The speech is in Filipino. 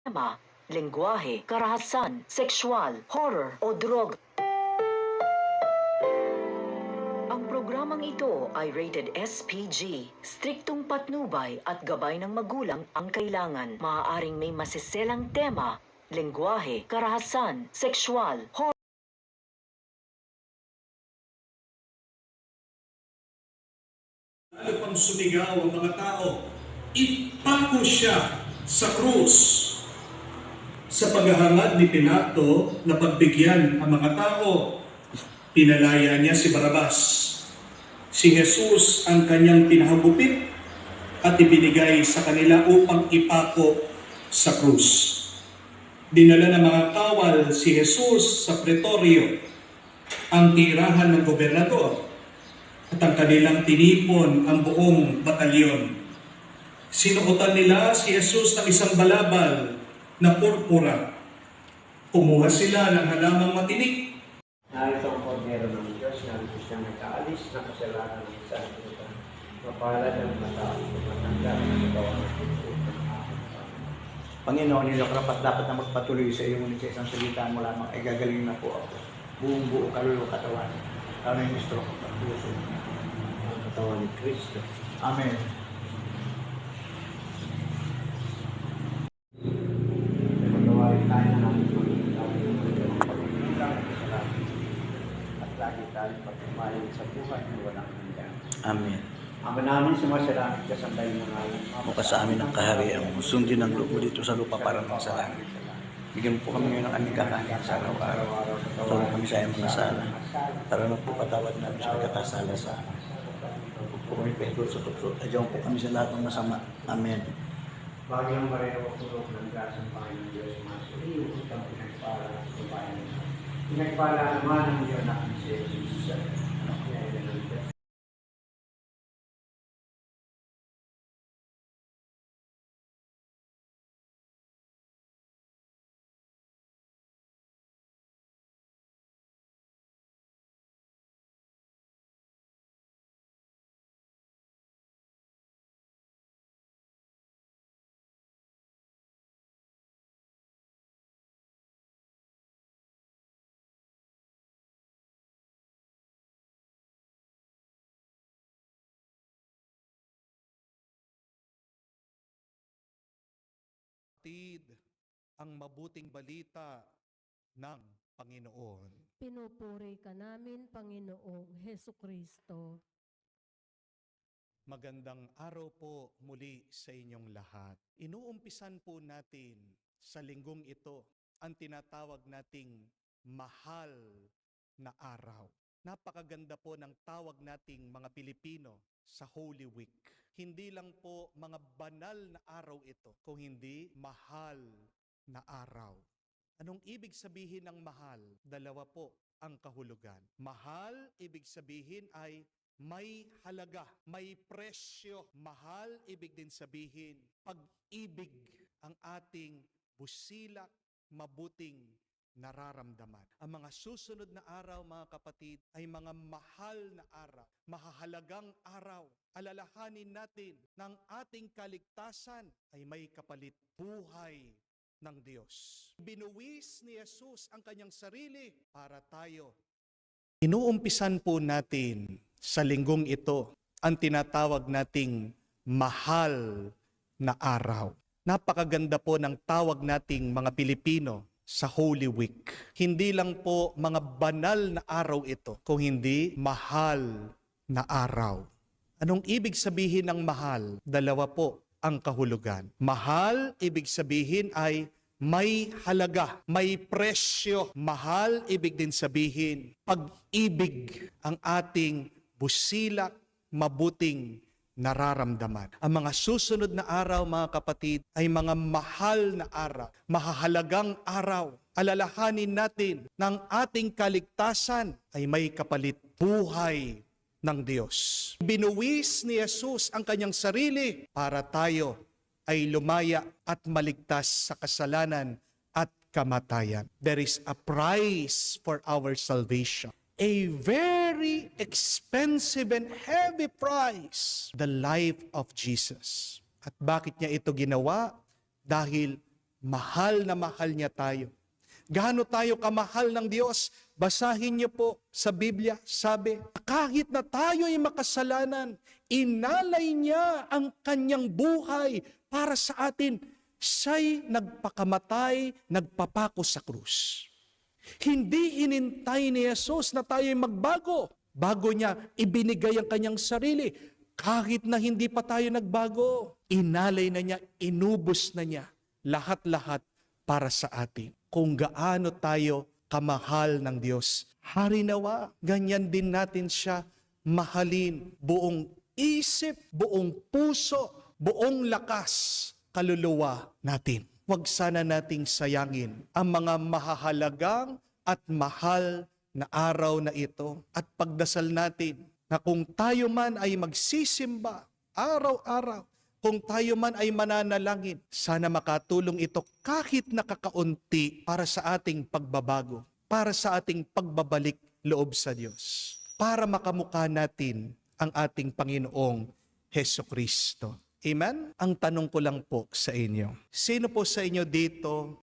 tema, lengguwahe, karahasan, sexual, horror o drog. Ang programang ito ay rated SPG. Striktong patnubay at gabay ng magulang ang kailangan. Maaaring may masiselang tema, lengguwahe, karahasan, sexual, horror. Lalo pang sumigaw ang mga tao, ipako siya sa krus. Sa paghahangad ni Pilato na pagbigyan ang mga tao, pinalaya niya si Barrabas. Si Jesus ang kanyang pinahagupit at ibinigay sa kanila upang ipako sa krus. Dinala ng mga kawal si Jesus sa pretorio, ang tirahan ng gobernador, at ang kanilang tinipon ang buong batalyon. Sinuotan nila si Jesus ng isang balabal na purpura. Kumuha sila ng halamang matinik. Narito ang kordero ng Diyos, narito siya nag-aalis ng kasalanan ng isang ito. Mapalad ang matao, matanda, magawa ng ito. Panginoon, nila karapat dapat na magpatuloy sa iyo, ngunit sa isang salitaan mo lamang ay gagaling na po ako. Buong buo kaluluwa katawan. Lalo yung gusto ko pagpuso. Ang katawan ni Kristo. Amen. Magawain tayo ng aming pagkakataon ng pagkukulang at kasalanan. At lagi tayong pagkumain sa buhay na walang hanggan. Amen. Ama namin sumasalamat ka sa tayo ng alam. Bukas sa amin ang kaharian mo. Sundin ang loob mo dito sa lupa para ng sa langit. Bigyan mo po kami ngayon ng aming kakanin sa araw-araw. Tulong kami sa iyong mga sala. Para na po patawad namin sa pagkakasala sa amin. Huwag po kami pahigod sa tukso. Adyaw po kami sa lahat ng masama. Amen. Bagyang Maria, pagpulog ng grasang Panginoon Diyos, masuriyo utang pinagpala sa babae nito. Pinagpala naman ang Diyos natin si Jesus. Kaya yan ang Diyos. Hatid ang mabuting balita ng Panginoon. Pinupuri ka namin, Panginoong Hesu Kristo. Magandang araw po muli sa inyong lahat. Inuumpisan po natin sa linggong ito ang tinatawag nating mahal na araw. Napakaganda po ng tawag nating mga Pilipino sa Holy Week. Hindi lang po mga banal na araw ito, kung hindi mahal na araw. Anong ibig sabihin ng mahal? Dalawa po ang kahulugan. Mahal, ibig sabihin ay may halaga, may presyo. Mahal, ibig din sabihin, pag-ibig ang ating busilak, mabuting nararamdaman. Ang mga susunod na araw, mga kapatid, ay mga mahal na araw, mahahalagang araw. Alalahanin natin ng ating kaligtasan ay may kapalit buhay ng Diyos. Binuwis ni Jesus ang kanyang sarili para tayo. Inuumpisan po natin sa linggong ito ang tinatawag nating mahal na araw. Napakaganda po ng tawag nating mga Pilipino sa Holy Week. Hindi lang po mga banal na araw ito, kung hindi mahal na araw. Anong ibig sabihin ng mahal? Dalawa po ang kahulugan. Mahal, ibig sabihin ay may halaga, may presyo. Mahal, ibig din sabihin, pag-ibig ang ating busilak, mabuting nararamdaman. Ang mga susunod na araw, mga kapatid, ay mga mahal na araw, mahahalagang araw. Alalahanin natin ng ating kaligtasan ay may kapalit buhay ng Diyos. Binuwis ni Jesus ang kanyang sarili para tayo ay lumaya at maligtas sa kasalanan at kamatayan. There is a price for our salvation. A very expensive and heavy price, the life of Jesus. At bakit niya ito ginawa? Dahil mahal na mahal niya tayo. Gaano tayo kamahal ng Diyos? Basahin niyo po sa Biblia, sabi, kahit na tayo ay makasalanan, inalay niya ang kanyang buhay para sa atin. Siya'y nagpakamatay, nagpapako sa krus. Hindi hinintay ni Jesus na tayo'y magbago. Bago niya, ibinigay ang kanyang sarili. Kahit na hindi pa tayo nagbago, inalay na niya, inubos na niya lahat-lahat para sa atin. Kung gaano tayo kamahal ng Diyos. Hari nawa, ganyan din natin siya mahalin. Buong isip, buong puso, buong lakas, kaluluwa natin. Huwag sana nating sayangin ang mga mahahalagang at mahal na araw na ito. At pagdasal natin na kung tayo man ay magsisimba araw-araw, kung tayo man ay mananalangin, sana makatulong ito kahit nakakaunti para sa ating pagbabago, para sa ating pagbabalik loob sa Diyos, para makamukha natin ang ating Panginoong Hesukristo. Amen? Ang tanong ko lang po sa inyo, sino po sa inyo dito